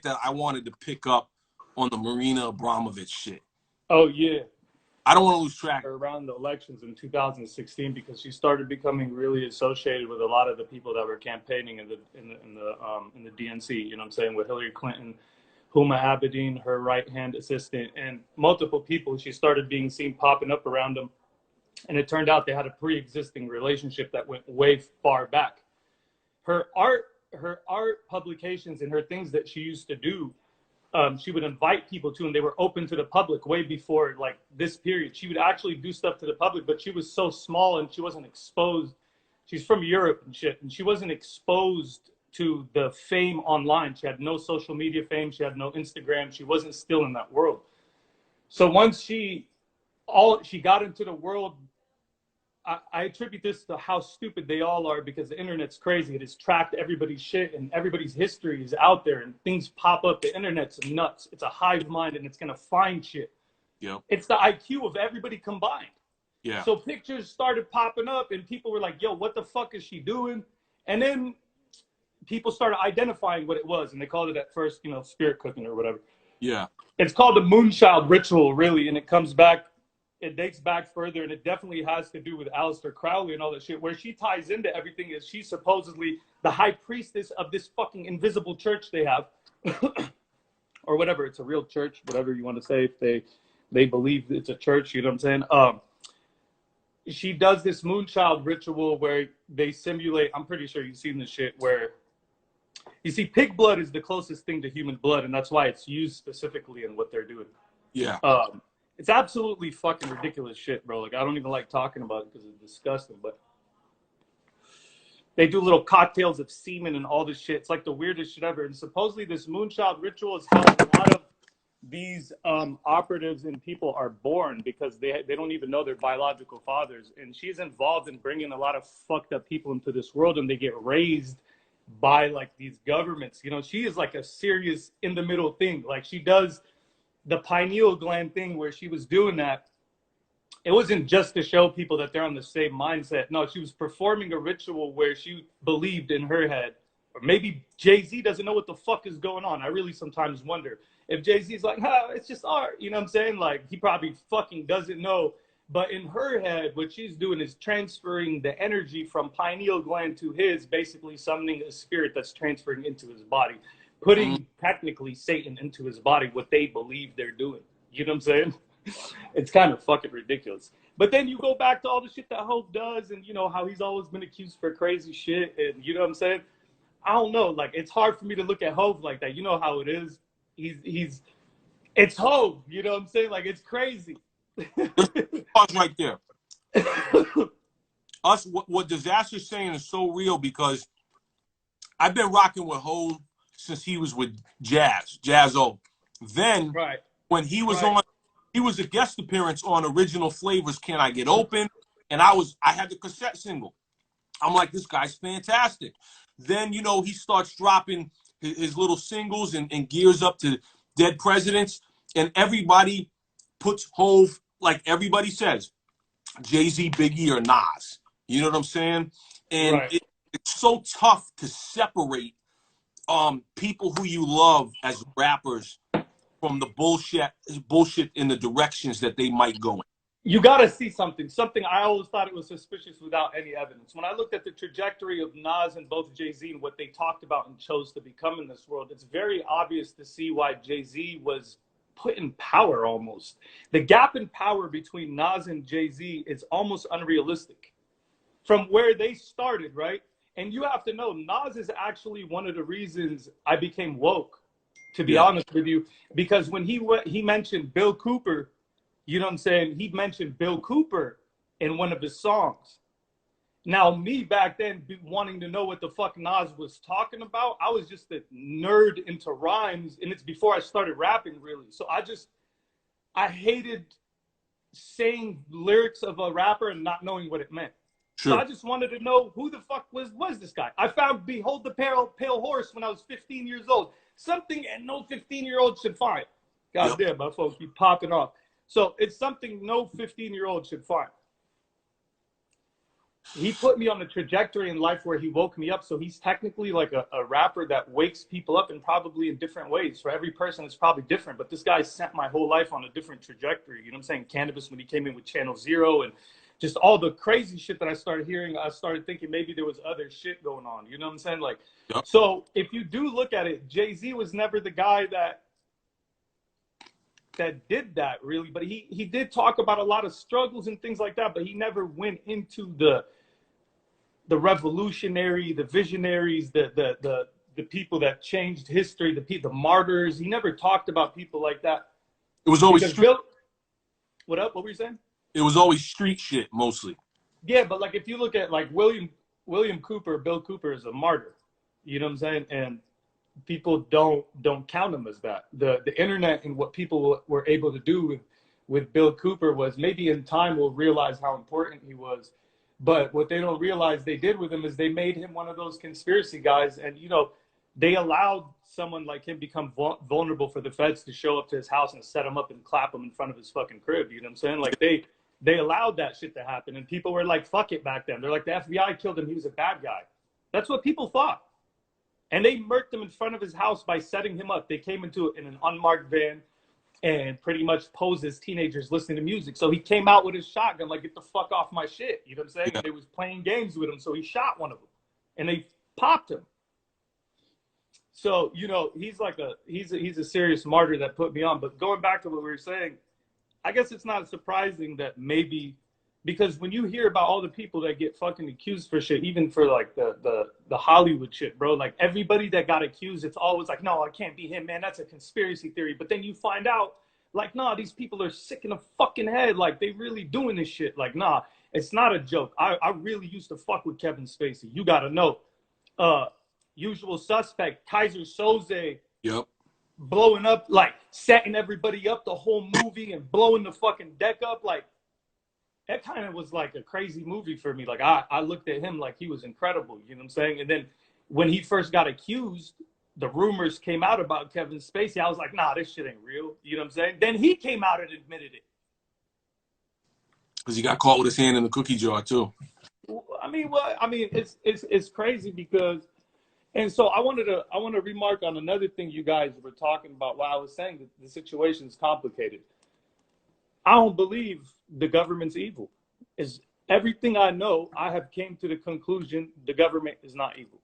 that I wanted to pick up on the Marina Abramovich shit. Oh yeah. I don't want to lose track. Around the elections in 2016, because she started becoming really associated with a lot of the people that were campaigning in the DNC. You know what I'm saying, with Hillary Clinton, Huma Abedin, her right-hand assistant, and multiple people. She started being seen popping up around them, and it turned out they had a pre-existing relationship that went way far back. Her art publications and her things that she used to do, she would invite people to, and they were open to the public way before like this period. She would actually do stuff to the public, but she was so small and she wasn't exposed. She's from Europe and shit, and she wasn't exposed to the fame online. She had no social media fame. She had no Instagram. She wasn't still in that world. So once she got into the world, I attribute this to how stupid they all are, because the internet's crazy. It has tracked everybody's shit, and everybody's history is out there, and things pop up. The internet's nuts. It's a hive mind, and it's going to find shit. Yep. It's the IQ of everybody combined. Yeah. So pictures started popping up, and people were like, yo, what the fuck is she doing? And then people started identifying what it was, and they called it at first, spirit cooking or whatever. Yeah. It's called the Moonchild ritual, really, and it comes back. It dates back further, and it definitely has to do with Aleister Crowley and all that shit. Where she ties into everything is she's supposedly the high priestess of this fucking invisible church they have, or whatever. It's a real church, whatever you want to say. If they believe it's a church, you know what I'm saying? She does this Moonchild ritual where they simulate. I'm pretty sure you've seen this shit where you see pig blood is the closest thing to human blood, and that's why it's used specifically in what they're doing. Yeah. It's absolutely fucking ridiculous shit, bro. Like, I don't even like talking about it because it's disgusting, but they do little cocktails of semen and all this shit. It's like the weirdest shit ever. And supposedly this Moonchild ritual is how a lot of these operatives and people are born, because they don't even know their biological fathers. And she's involved in bringing a lot of fucked up people into this world, and they get raised by like these governments. She is like a serious in the middle thing. Like, she does the pineal gland thing where she was doing that. It wasn't just to show people that they're on the same mindset. No, she was performing a ritual where she believed in her head, or maybe Jay-Z doesn't know what the fuck is going on. I really sometimes wonder if Jay-Z's like, it's just art. You know what I'm saying? Like, he probably fucking doesn't know. But in her head, what she's doing is transferring the energy from pineal gland to his, basically summoning a spirit that's transferring into his body, putting technically Satan into his body, what they believe they're doing. You know what I'm saying? It's kind of fucking ridiculous. But then you go back to all the shit that Hope does, and how he's always been accused for crazy shit, and you know what I'm saying? I don't know. Like, it's hard for me to look at Hope like that. You know how it is. It's Hope. You know what I'm saying? Like, it's crazy. Pause right there. What Dizaster's saying is so real, because I've been rocking with Hov since he was with Jazzo. Then, right, when he was on, he was a guest appearance on Original Flavors, Can I Get Open? And I had the cassette single. I'm like, this guy's fantastic. Then, he starts dropping his little singles and gears up to Dead Presidents. And everybody puts Hov, like everybody says, Jay-Z, Biggie, or Nas. You know what I'm saying? And right. It's so tough to separate people who you love as rappers from the bullshit in the directions that they might go in. You got to see something I always thought it was suspicious without any evidence. When I looked at the trajectory of Nas and both Jay-Z and what they talked about and chose to become in this world, it's very obvious to see why Jay-Z was put in power almost. The gap in power between Nas and Jay-Z is almost unrealistic from where they started, right? And you have to know, Nas is actually one of the reasons I became woke, to be honest with you, because when he mentioned Bill Cooper, you know what I'm saying? He mentioned Bill Cooper in one of his songs. Now, me back then wanting to know what the fuck Nas was talking about, I was just a nerd into rhymes, and it's before I started rapping, really. So I hated saying lyrics of a rapper and not knowing what it meant. Sure. So I just wanted to know who the fuck was this guy. I found Behold the Pale Horse when I was 15 years old. Something and no 15-year-old should find. God damn, my folks keep popping off. So it's something no 15-year-old should find. he put me on a trajectory in life where he woke me up. So he's technically like a rapper that wakes people up, and probably in different ways. For every person, it's probably different. But this guy sent my whole life on a different trajectory. You know what I'm saying? Cannabis, when he came in with Channel Zero and just all the crazy shit that I started hearing, I started thinking maybe there was other shit going on. You know what I'm saying? Like, Yep. so if you do look at it, Jay-Z was never the guy that did that really, but he did talk about a lot of struggles and things like that, but he never went into the revolutionary, the visionaries, the people that changed history, the martyrs. He never talked about people like that. It was always street. What up? What were you saying? It was always street shit mostly. Yeah, but like if you look at like William Cooper, Bill Cooper is a martyr. You know what I'm saying? And people don't count him as that. The internet and what people were able to do with Bill Cooper was, maybe in time we'll realize how important he was. But what they don't realize they did with him is they made him one of those conspiracy guys. And, you know, they allowed someone like him become vulnerable for the feds to show up to his house and set him up and clap him in front of his fucking crib. You know what I'm saying? Like they allowed that shit to happen. And people were like, fuck it back then. They're like, the FBI killed him. He was a bad guy. That's what people thought. And they murked him in front of his house by setting him up. They came into it in an unmarked van and pretty much posed as teenagers listening to music. So he came out with his shotgun, like, get the fuck off my shit. You know what I'm saying? Yeah. And they was playing games with him. So he shot one of them and they popped him. So, you know, he's a serious martyr that put me on. But going back to what we were saying, I guess it's not surprising that maybe, because when you hear about all the people that get fucking accused for shit, even for like the Hollywood shit, bro, like everybody that got accused, it's always like, no, it can't be him, man. That's a conspiracy theory. But then you find out, like, nah, these people are sick in the fucking head. Like, they really doing this shit. Like, nah, it's not a joke. I really used to fuck with Kevin Spacey. You got to know. Usual Suspect, Kaiser Soze. Yep. Blowing up, like, setting everybody up the whole movie and blowing the fucking deck up. Like, that kind of was like a crazy movie for me. Like, I looked at him like he was incredible. You know what I'm saying? And then when he first got accused, the rumors came out about Kevin Spacey. I was like, nah, this shit ain't real. You know what I'm saying? Then he came out and admitted it. Because he got caught with his hand in the cookie jar too. I mean, it's crazy because, and so I want to remark on another thing you guys were talking about while I was saying that the situation is complicated. I don't believe the government's evil. Is everything I know, I have came to the conclusion the government is not evil.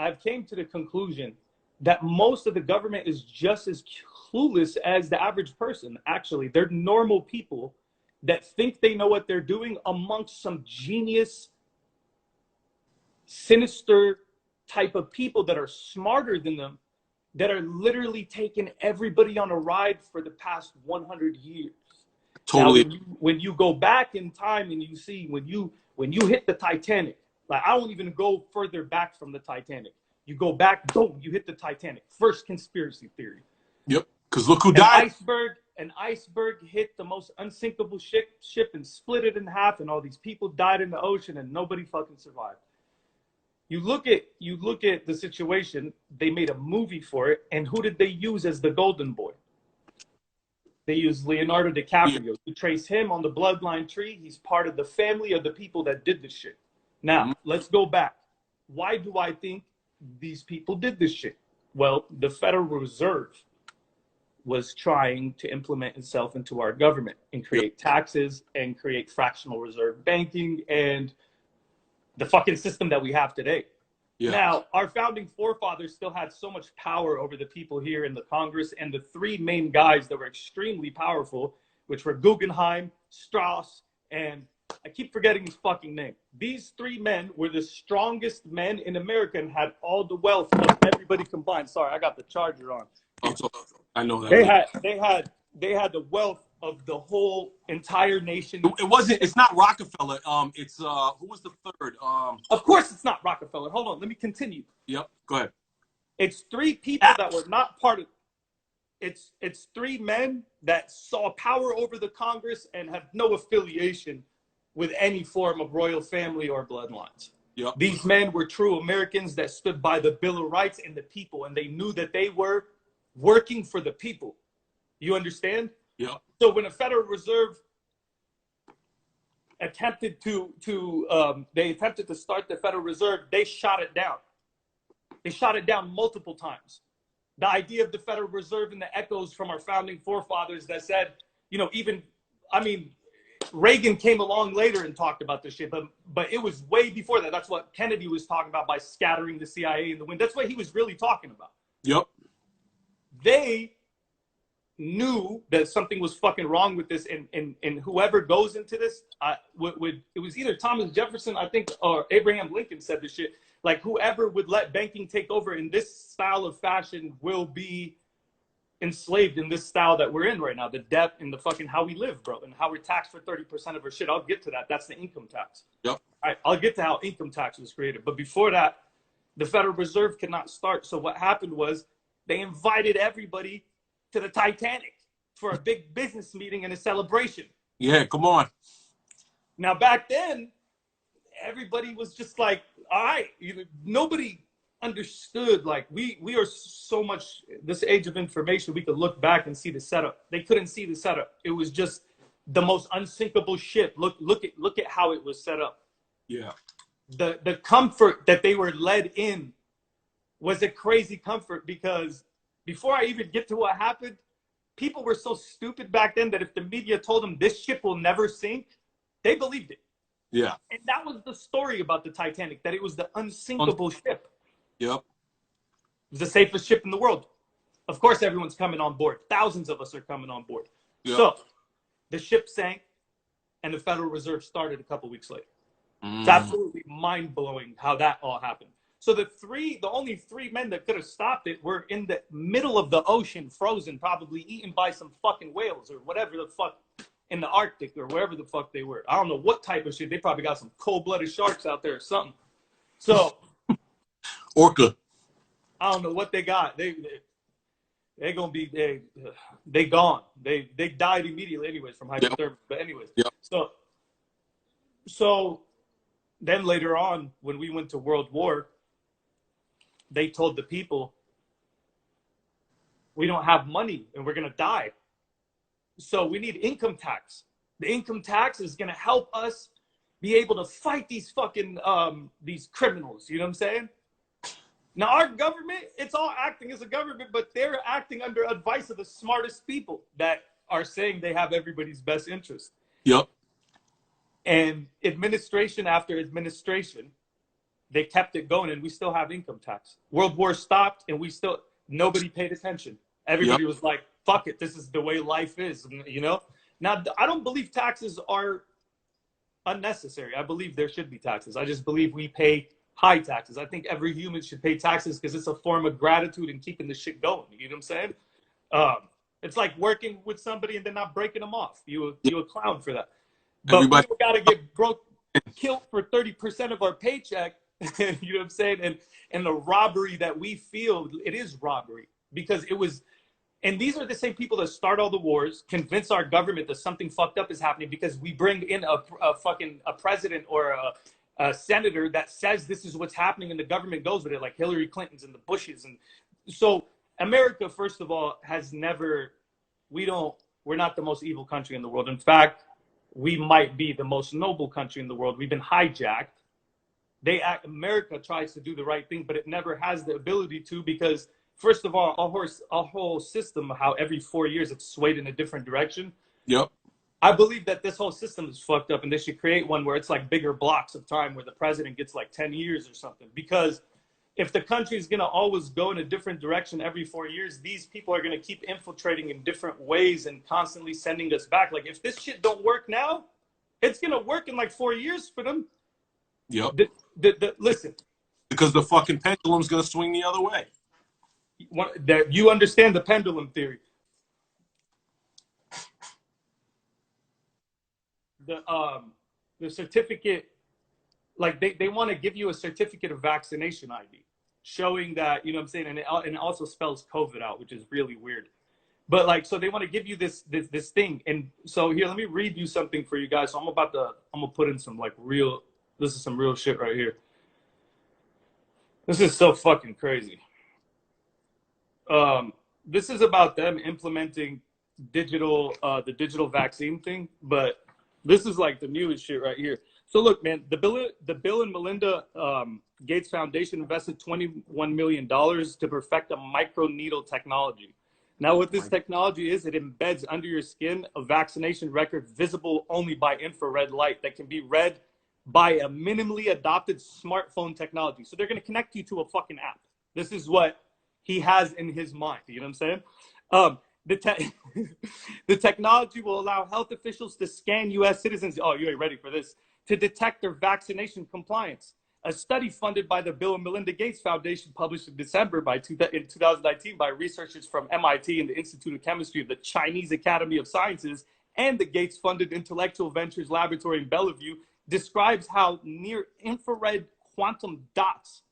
I've came to the conclusion that most of the government is just as clueless as the average person. Actually, they're normal people that think they know what they're doing amongst some genius, sinister type of people that are smarter than them, that are literally taking everybody on a ride for the past 100 years. Totally. Now, when you go back in time and you see when you hit the Titanic, like, I don't even go further back from the Titanic. You go back, boom, you hit the Titanic. First conspiracy theory. Yep. Because look who died. An iceberg hit the most unsinkable ship and split it in half, and all these people died in the ocean and nobody fucking survived. You look at the situation, they made a movie for it, and who did they use as the golden boy? They used Leonardo DiCaprio. Yeah. You trace him on the bloodline tree. He's part of the family of the people that did this shit. Now, let's go back. Why do I think these people did this shit? Well, the Federal Reserve was trying to implement itself into our government and create taxes and create fractional reserve banking and the fucking system that we have today. Yeah. Now, our founding forefathers still had so much power over the people here in the Congress, and the three main guys that were extremely powerful, which were Guggenheim, Strauss, and I keep forgetting his fucking name. These three men were the strongest men in America and had all the wealth of everybody combined. Sorry, I got the charger on. I know that. They had the wealth of the whole entire nation. It's not Rockefeller. It's who was the third? Of course it's not Rockefeller. Hold on, let me continue. Yep, go ahead. It's three people that were not part of it's three men that saw power over the Congress and have no affiliation with any form of royal family or bloodlines. Yep. These men were true Americans that stood by the Bill of Rights and the people, and they knew that they were working for the people. You understand? Yeah. So when a Federal Reserve attempted they attempted to start the Federal Reserve. They shot it down. They shot it down multiple times. The idea of the Federal Reserve and the echoes from our founding forefathers that said, Reagan came along later and talked about this shit, but it was way before that. That's what Kennedy was talking about by scattering the CIA in the wind. That's what he was really talking about. Yep. They knew that something was fucking wrong with this, and whoever goes into this, it was either Thomas Jefferson, I think, or Abraham Lincoln said this shit. Like, whoever would let banking take over in this style of fashion will be enslaved in this style that we're in right now. The debt and the fucking how we live, bro, and how we're taxed for 30% of our shit. I'll get to that. That's the income tax. Yep. All right, I'll get to how income tax was created. But before that, the Federal Reserve could not start. So what happened was they invited everybody to the Titanic for a big business meeting and a celebration. Yeah, come on. Now, back then, everybody was just like, all right, nobody understood. Like, we are so much, this age of information, we could look back and see the setup. They couldn't see the setup. It was just the most unsinkable ship. Look at how it was set up. Yeah. The comfort that they were led in was a crazy comfort, because before I even get to what happened, people were so stupid back then that if the media told them this ship will never sink, they believed it. Yeah. And that was the story about the Titanic, that it was the unsinkable ship. Yep. It was the safest ship in the world. Of course, everyone's coming on board. Thousands of us are coming on board. Yep. So the ship sank, and the Federal Reserve started a couple weeks later. It's absolutely mind-blowing how that all happened. So the only three men that could have stopped it were in the middle of the ocean, frozen, probably eaten by some fucking whales or whatever the fuck, in the Arctic or wherever the fuck they were. I don't know what type of shit. They probably got some cold-blooded sharks out there or something. So orca. I don't know what they got. They're gonna be they gone. They died immediately anyways from hypothermia. Yep. But anyways, yep. So then later on, when we went to World War, they told the people, we don't have money and we're gonna die. So we need income tax. The income tax is gonna help us be able to fight these fucking these criminals. You know what I'm saying? Now our government, it's all acting as a government, but they're acting under advice of the smartest people that are saying they have everybody's best interest. Yep. And administration after administration, they kept it going, and we still have income tax. World War stopped, and nobody paid attention. Everybody was like, fuck it, this is the way life is, you know? Now, I don't believe taxes are unnecessary. I believe there should be taxes. I just believe we pay high taxes. I think every human should pay taxes because it's a form of gratitude and keeping the shit going. You know what I'm saying? It's like working with somebody and then not breaking them off. You a clown for that. But we got to get killed for 30% of our paycheck. You know what I'm saying? And the robbery that we feel, it is robbery because it was. And these are the same people that start all the wars, convince our government that something fucked up is happening because we bring in a president or a senator that says this is what's happening, and the government goes with it, like Hillary Clinton's and the Bushes. And so America, first of all, has never. We're not the most evil country in the world. In fact, we might be the most noble country in the world. We've been hijacked. America tries to do the right thing, but it never has the ability to, because first of all, our whole system, how every 4 years it's swayed in a different direction. Yep. I believe that this whole system is fucked up, and they should create one where it's like bigger blocks of time where the president gets like 10 years or something. Because if the country is going to always go in a different direction every 4 years, these people are going to keep infiltrating in different ways and constantly sending us back. Like, if this shit don't work now, it's going to work in like 4 years for them. Yep. Listen. Because the fucking pendulum's going to swing the other way. You understand the pendulum theory. The certificate, like they want to give you a certificate of vaccination ID, showing that, you know what I'm saying, and it also spells COVID out, which is really weird. But like, so they want to give you this thing, and so here, let me read you something for you guys. So I'm gonna put in some like this is some real shit right here. This is so fucking crazy. This is about them implementing the digital vaccine thing, but This is like the newest shit right here. So look, man, the Bill and Melinda Gates Foundation invested $21 million to perfect a microneedle technology. Now, what this technology is, it embeds under your skin a vaccination record visible only by infrared light that can be read by a minimally adopted smartphone technology. So they're going to connect you to a fucking app. This is what he has in his mind. You know what I'm saying? The technology will allow health officials to scan U.S. citizens. Oh, you ain't ready for this. To detect their vaccination compliance. A study funded by the Bill and Melinda Gates Foundation, published in December in 2019 by researchers from MIT and the Institute of Chemistry of the Chinese Academy of Sciences and the Gates-funded Intellectual Ventures Laboratory in Bellevue, describes how near-infrared quantum dots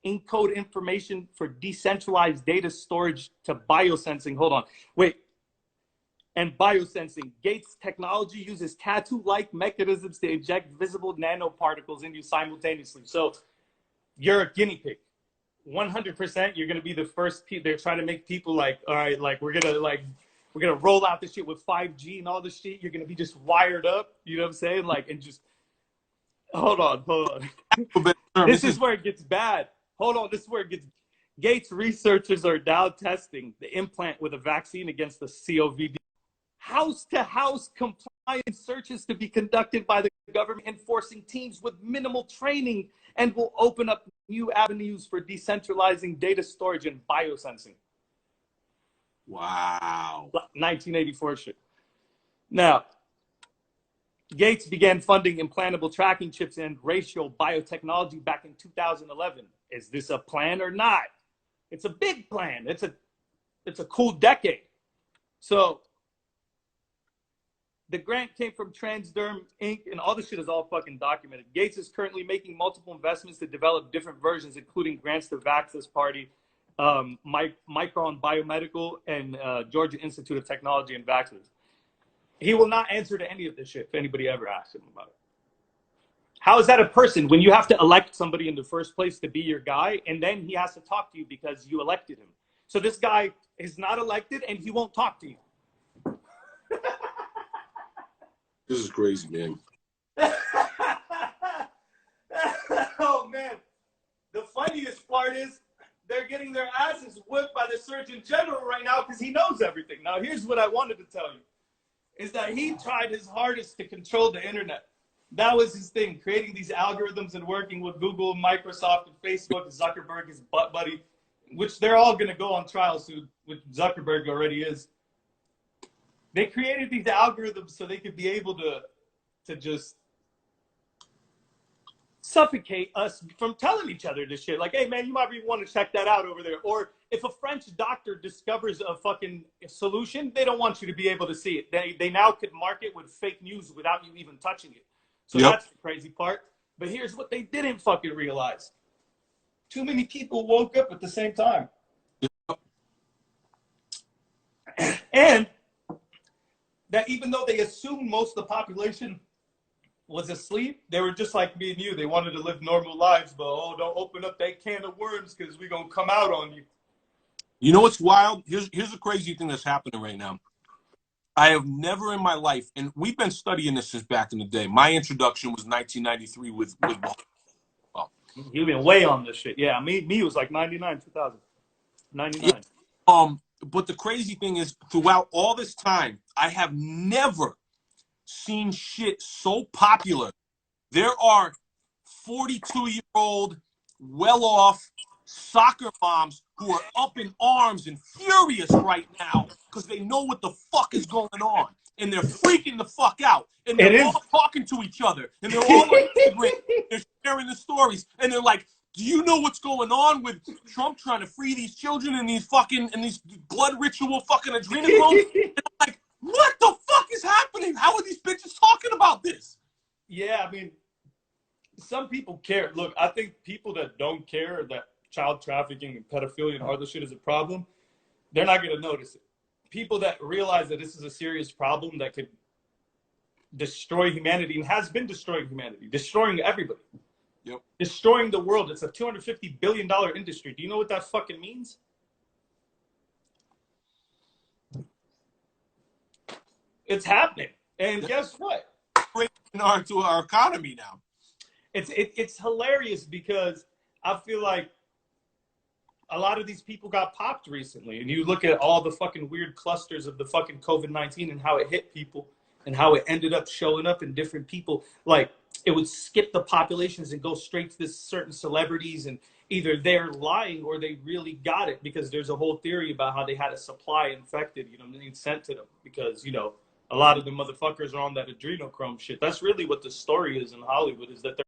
encode information for decentralized data storage to biosensing. Hold on. Wait. And biosensing. Gates technology uses tattoo-like mechanisms to inject visible nanoparticles in you simultaneously. So you're a guinea pig. 100%, you're going to be the first. They're trying to make people like, all right, like we're going to roll out this shit with 5G and all this shit. You're going to be just wired up. You know what I'm saying? Like, and just, hold on. This is where it gets bad. Hold on. This is where it gets. Gates researchers are now testing the implant with a vaccine against the COVID. House-to-house compliance searches to be conducted by the government enforcing teams with minimal training and will open up new avenues for decentralizing data storage and biosensing. Wow. 1984 shit. Now, Gates began funding implantable tracking chips and racial biotechnology back in 2011. Is this a plan or not? It's a big plan. It's a cool decade. So the grant came from Transderm Inc., and all this shit is all fucking documented. Gates is currently making multiple investments to develop different versions, including grants to Vaxxus Party, Micron Biomedical, and Georgia Institute of Technology and Vaxxus. He will not answer to any of this shit if anybody ever asks him about it. How is that a person when you have to elect somebody in the first place to be your guy, and then he has to talk to you because you elected him? So this guy is not elected, and he won't talk to you. This is crazy, man. Oh, man. The funniest part is they're getting their asses whipped by the Surgeon General right now because he knows everything. Now, here's what I wanted to tell you, is that he tried his hardest to control the internet. That was his thing, creating these algorithms and working with Google, Microsoft, and Facebook, Zuckerberg, his butt buddy, which they're all going to go on trial soon, which Zuckerberg already is. They created these algorithms so they could be able to just suffocate us from telling each other this shit. Like, hey, man, you might want to check that out over there. Or if a French doctor discovers a fucking solution, they don't want you to be able to see it. They now could market with fake news without you even touching it. So that's the crazy part. But here's what they didn't fucking realize. Too many people woke up at the same time. And that even though they assumed most of the population was asleep, they were just like me and you. They wanted to live normal lives, but don't open up that can of worms because we're going to come out on you. You know what's wild? Here's a crazy thing that's happening right now. I have never in my life, and we've been studying this since back in the day. My introduction was 1993 with well, you've been way on this shit. Yeah, me was like 99, 2000. 99. Yeah, but the crazy thing is, throughout all this time, I have never seen shit so popular. There are 42-year-old, well-off soccer moms who are up in arms and furious right now because they know what the fuck is going on. And they're freaking the fuck out. And they're all talking to each other. And they're all on Instagram. They're sharing the stories. And they're like, do you know what's going on with Trump trying to free these children and these blood ritual fucking adrenochrome? And I'm like, what the fuck is happening? How are these bitches talking about this? Yeah, I mean, some people care. Look, I think people that don't care that child trafficking and pedophilia and all this shit is a problem, they're not going to notice it. People that realize that this is a serious problem that could destroy humanity and has been destroying humanity, destroying everybody. Yep. Destroying the world. It's a $250 billion industry. Do you know what that fucking means? It's happening. And guess what? to our economy now. It's hilarious because I feel like a lot of these people got popped recently, and you look at all the fucking weird clusters of the fucking COVID-19 and how it hit people and how it ended up showing up in different people. Like, it would skip the populations and go straight to this certain celebrities, and either they're lying or they really got it, because there's a whole theory about how they had a supply infected, you know, sent to them because, you know, a lot of the motherfuckers are on that adrenochrome shit. That's really what the story is in Hollywood, is that they're